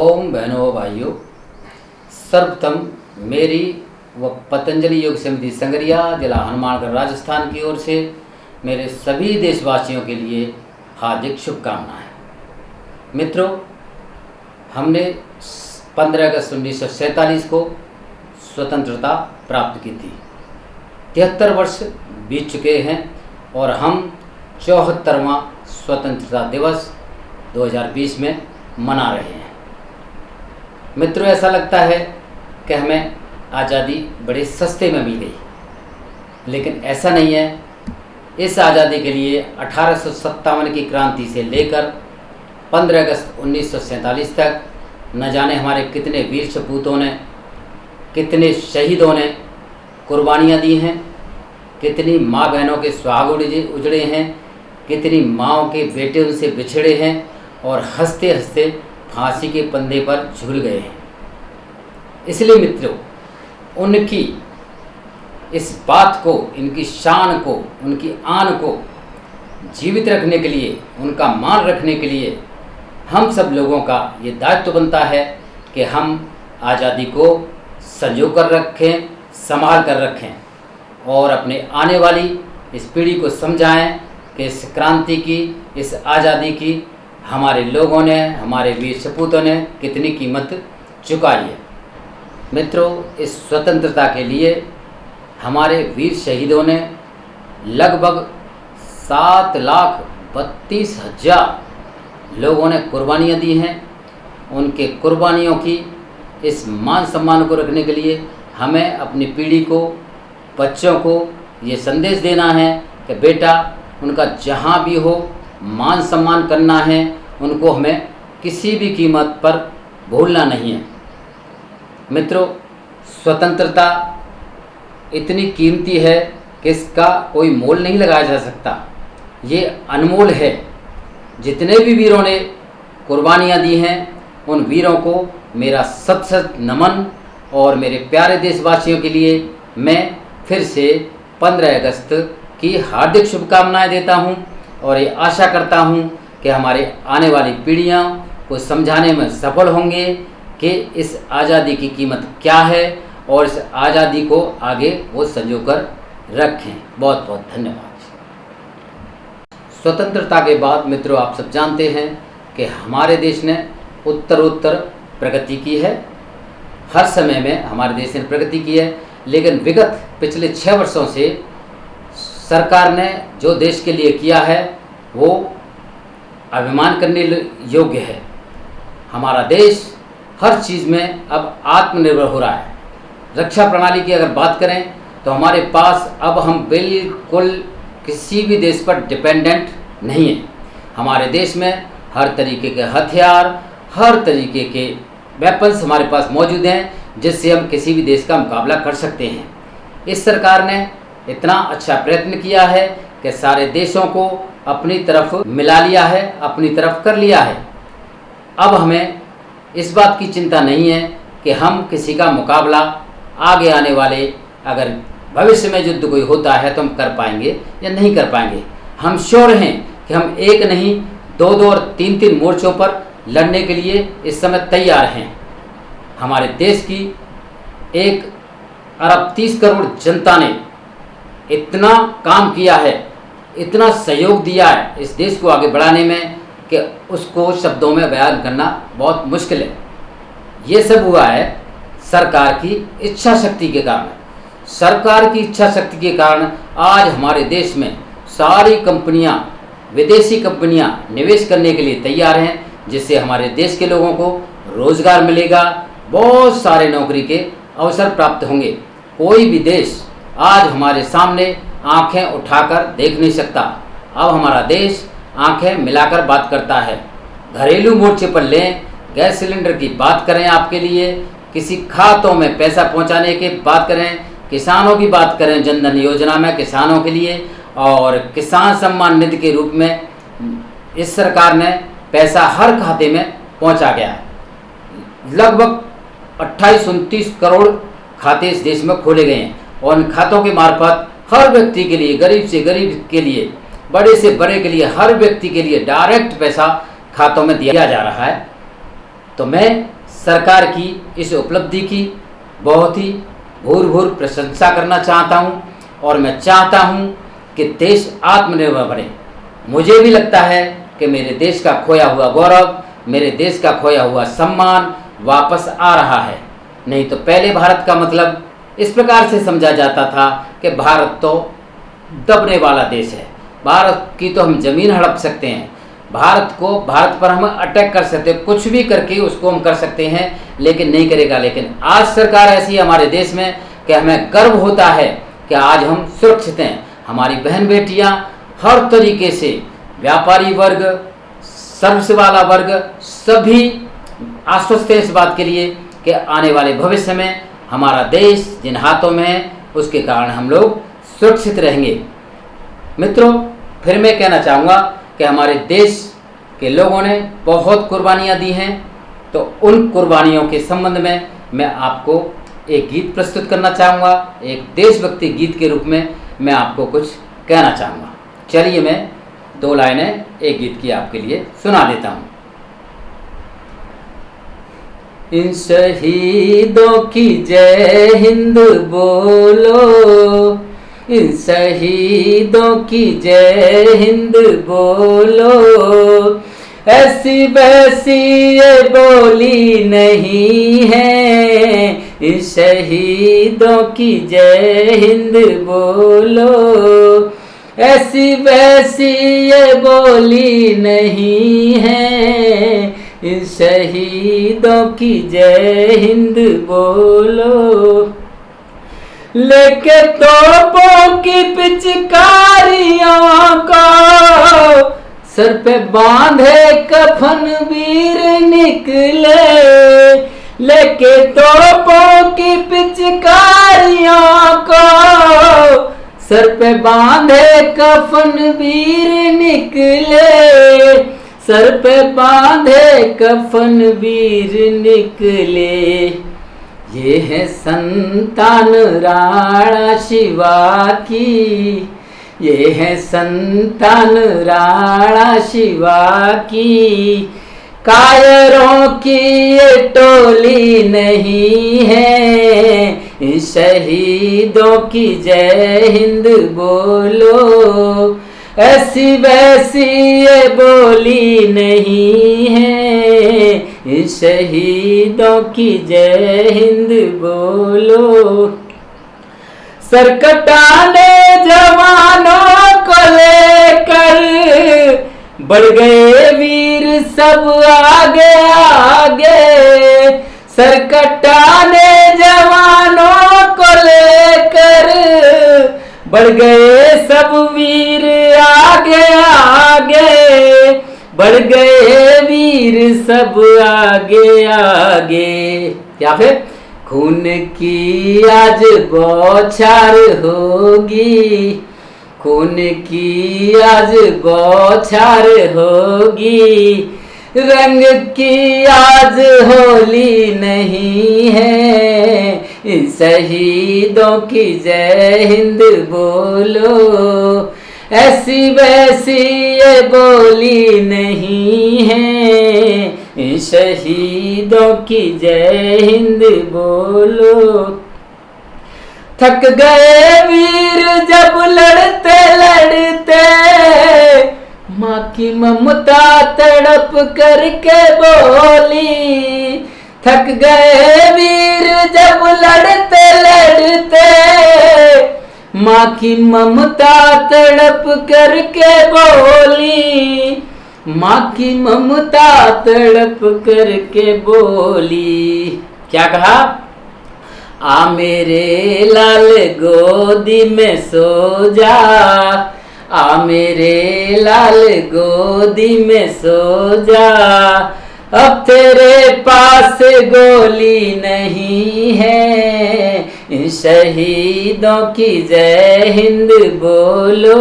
ओम बहनों भाइयों, सर्वप्रथम मेरी व पतंजलि योग समिति संगरिया जिला हनुमानगढ़ राजस्थान की ओर से मेरे सभी देशवासियों के लिए हार्दिक शुभकामनाएं। मित्रों, हमने 15 अगस्त 1947 को स्वतंत्रता प्राप्त की थी। 73 वर्ष बीत चुके हैं और हम 74वां स्वतंत्रता दिवस 2020 में मना रहे हैं। मित्रों, ऐसा लगता है कि हमें आज़ादी बड़े सस्ते में मिल गई, लेकिन ऐसा नहीं है। इस आज़ादी के लिए 1857 की क्रांति से लेकर 15 अगस्त 1947 तक न जाने हमारे कितने वीर सपूतों ने, कितने शहीदों ने कुर्बानियाँ दी हैं, कितनी माँ बहनों के सुहाग उजड़े हैं, कितनी माँओं के बेटे उनसे बिछड़े हैं और हंसते हंसते फांसी के फंदे पर झूल गए हैं। इसलिए मित्रों, उनकी इस बात को, इनकी शान को, उनकी आन को जीवित रखने के लिए, उनका मान रखने के लिए हम सब लोगों का ये दायित्व बनता है कि हम आज़ादी को संजो कर रखें, संभाल कर रखें और अपने आने वाली इस पीढ़ी को समझाएं कि इस क्रांति की, इस आज़ादी की हमारे लोगों ने, हमारे वीर सपूतों ने कितनी कीमत चुकाई है। मित्रों, इस स्वतंत्रता के लिए हमारे वीर शहीदों ने लगभग 7,32,000 लोगों ने कुर्बानियाँ दी हैं। उनके कुर्बानियों की इस मान सम्मान को रखने के लिए हमें अपनी पीढ़ी को, बच्चों को ये संदेश देना है कि बेटा, उनका जहाँ भी हो मान सम्मान करना है, उनको हमें किसी भी कीमत पर भूलना नहीं है। मित्रों, स्वतंत्रता इतनी कीमती है कि इसका कोई मोल नहीं लगाया जा सकता। ये अनमोल है। जितने भी वीरों ने कुर्बानियाँ दी हैं, उन वीरों को मेरा शत शत नमन और मेरे प्यारे देशवासियों के लिए मैं फिर से 15 अगस्त की हार्दिक शुभकामनाएं देता हूं और ये आशा करता हूं कि हमारे आने वाली पीढ़ियां को समझाने में सफल होंगे कि इस आज़ादी की कीमत क्या है और इस आज़ादी को आगे वो संजो कर रखें। बहुत बहुत धन्यवाद। स्वतंत्रता के बाद मित्रों, आप सब जानते हैं कि हमारे देश ने उत्तरोत्तर प्रगति की है। हर समय में हमारे देश ने प्रगति की है, लेकिन विगत पिछले 6 वर्षों से सरकार ने जो देश के लिए किया है वो अभिमान करने योग्य है। हमारा देश हर चीज़ में अब आत्मनिर्भर हो रहा है। रक्षा प्रणाली की अगर बात करें तो हमारे पास अब हम बिल्कुल किसी भी देश पर डिपेंडेंट नहीं है। हमारे देश में हर तरीके के हथियार, हर तरीके के वेपन्स हमारे पास मौजूद हैं, जिससे हम किसी भी देश का मुकाबला कर सकते हैं। इस सरकार ने इतना अच्छा प्रयत्न किया है कि सारे देशों को अपनी तरफ मिला लिया है, अपनी तरफ कर लिया है। अब हमें इस बात की चिंता नहीं है कि हम किसी का मुकाबला आगे आने वाले, अगर भविष्य में युद्ध कोई होता है तो हम कर पाएंगे या नहीं कर पाएंगे। हम श्योर हैं कि हम एक नहीं, 2-2 और 3-3 मोर्चों पर लड़ने के लिए इस समय तैयार हैं। हमारे देश की 1 अरब 30 करोड़ जनता ने इतना काम किया है, इतना सहयोग दिया है इस देश को आगे बढ़ाने में कि उसको शब्दों में बयान करना बहुत मुश्किल है। ये सब हुआ है सरकार की इच्छा शक्ति के कारण। सरकार की इच्छा शक्ति के कारण आज हमारे देश में सारी कंपनियां, विदेशी कंपनियां निवेश करने के लिए तैयार हैं, जिससे हमारे देश के लोगों को रोजगार मिलेगा, बहुत सारे नौकरी के अवसर प्राप्त होंगे। कोई भी देश आज हमारे सामने आंखें उठाकर देख नहीं सकता। अब हमारा देश आंखें मिलाकर बात करता है। घरेलू मोर्चे पर लें, गैस सिलेंडर की बात करें, आपके लिए किसी खातों में पैसा पहुंचाने की बात करें, किसानों की बात करें, जनधन योजना में किसानों के लिए और किसान सम्मान निधि के रूप में इस सरकार ने पैसा हर खाते में पहुंचा गया है। लगभग 28-29 करोड़ खाते इस देश में खोले गए हैं और उन खातों के मार्फत हर व्यक्ति के लिए, गरीब से गरीब के लिए, बड़े से बड़े के लिए, हर व्यक्ति के लिए डायरेक्ट पैसा खातों में दिया जा रहा है। तो मैं सरकार की इस उपलब्धि की बहुत ही भूर प्रशंसा करना चाहता हूँ और मैं चाहता हूँ कि देश आत्मनिर्भर बने। मुझे भी लगता है कि मेरे देश का खोया हुआ गौरव, मेरे देश का खोया हुआ सम्मान वापस आ रहा है। नहीं तो पहले भारत का मतलब इस प्रकार से समझा जाता था कि भारत तो दबने वाला देश है, भारत की तो हम ज़मीन हड़प सकते हैं, भारत पर हम अटैक कर सकते हैं, कुछ भी करके उसको हम कर सकते हैं, लेकिन नहीं करेगा। लेकिन आज सरकार ऐसी है हमारे देश में कि हमें गर्व होता है कि आज हम सुरक्षित हैं। हमारी बहन बेटियां हर तरीके से, व्यापारी वर्ग, सर्विस वाला वर्ग, सभी आश्वस्त हैं इस बात के लिए कि आने वाले भविष्य में हमारा देश जिन हाथों में है उसके कारण हम लोग सुरक्षित रहेंगे। मित्रों, फिर मैं कहना चाहूँगा कि हमारे देश के लोगों ने बहुत कुर्बानियाँ दी हैं, तो उन कुर्बानियों के संबंध में मैं आपको एक गीत प्रस्तुत करना चाहूँगा। एक देशभक्ति गीत के रूप में मैं आपको कुछ कहना चाहूँगा। चलिए मैं 2 लाइनें एक गीत की आपके लिए सुना देता हूँ। इन शहीदों की जय हिंद बोलो, इन शहीदों की जय हिंद बोलो, ऐसी वैसी ये बोली नहीं है, इन शहीदों की जय हिंद बोलो, ऐसी वैसी ये बोली नहीं है, इन शहीदों की जय हिंद बोलो। लेके तोपों की पिचकारियों को सर पे बांधे कफन वीर निकले, लेके तोपों की पिचकारियों को सर पे बांधे कफन वीर निकले, सर पे बांधे कफन वीर निकले। ये है संतान राणा शिवा की, ये है संतान राणा शिवा की, कायरों की ये टोली नहीं है, शहीदों की जय हिंद बोलो, ऐसी वैसी ये बोली नहीं है, शहीदों की जय हिंद बोलो। सर कटाने जवानों को लेकर बढ़ गए वीर सब आगे आगे, सर कटाने जवानों को लेकर बढ़ गए सब वीर आगे आगे, बढ़ गए वीर सब आगे आगे। या फिर खून की आज बौछार होगी, खून की आज बौछार होगी, रंग की आज होली नहीं है, शहीदों की जय हिंद बोलो, ऐसी वैसी ये बोली नहीं है, शहीदों की जय हिंद बोलो। थक गए वीर जब लड़ते लड़ते, माँ की ममता तड़प करके बोली, थक गए वीर जब लड़ते लड़ते, माँ की ममता तड़प करके बोली, माँ की ममता तड़प करके बोली। क्या कहा? आ मेरे लाल गोदी में सो जा, आ मेरे लाल गोदी में सो जा, अब तेरे पास गोली नहीं है, शहीदों की जय हिंद बोलो,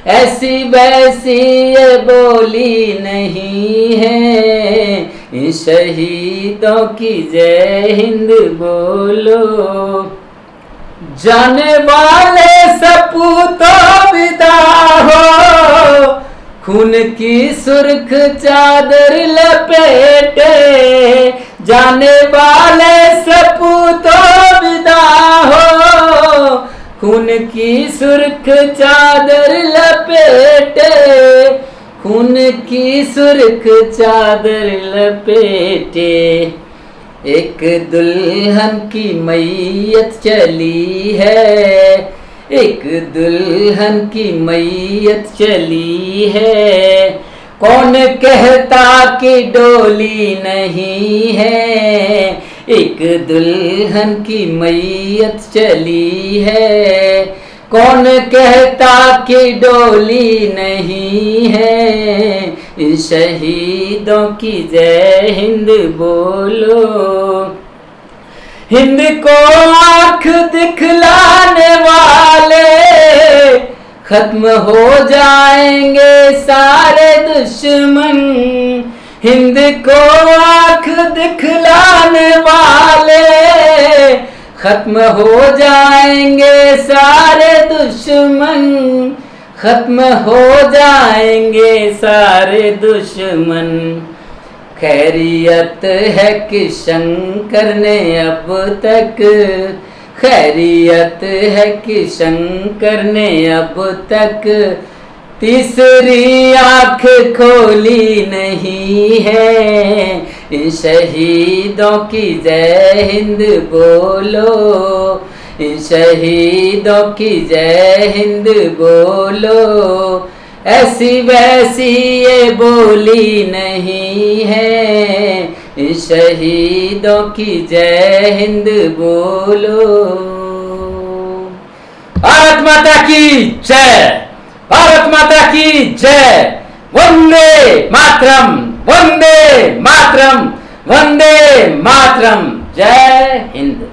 ऐसी वैसी ये बोली नहीं है, शहीदों की जय हिंद बोलो। जाने वाले सपूतों विदा हो, खून की सुर्ख चादर लपेटे जाने वाले सपूतों विदा हो। खून की सुर्ख चादर लपेटे, खून की सुर्ख चादर लपेटे, एक दुल्हन की मैयत चली है, एक दुल्हन की मैयत चली है। कौन कहता कि डोली नहीं है, एक दुल्हन की मैयत चली है। कौन कहता कि डोली नहीं है, इन शहीदों की जय हिंद बोलो। हिंद को आंख दिखलाने वाले खत्म हो जाएंगे सारे दुश्मन। हिंद को आंख दिखलाने वाले खत्म हो जाएंगे सारे दुश्मन, खत्म हो जाएंगे सारे दुश्मन। खैरियत है कि शंकर ने अब तक, खैरियत है कि शंकर ने अब तक तीसरी आँख खोली नहीं है। इन शहीदों की जय हिंद बोलो, इन शहीदों की जय हिंद बोलो। ऐसी वैसी ये बोली नहीं है, इन शहीदों की जय हिंद बोलो। भारत माता की जय, भारत माता की जय। वंदे मातरम, वंदे मातरम, वंदे मातरम। जय हिंद।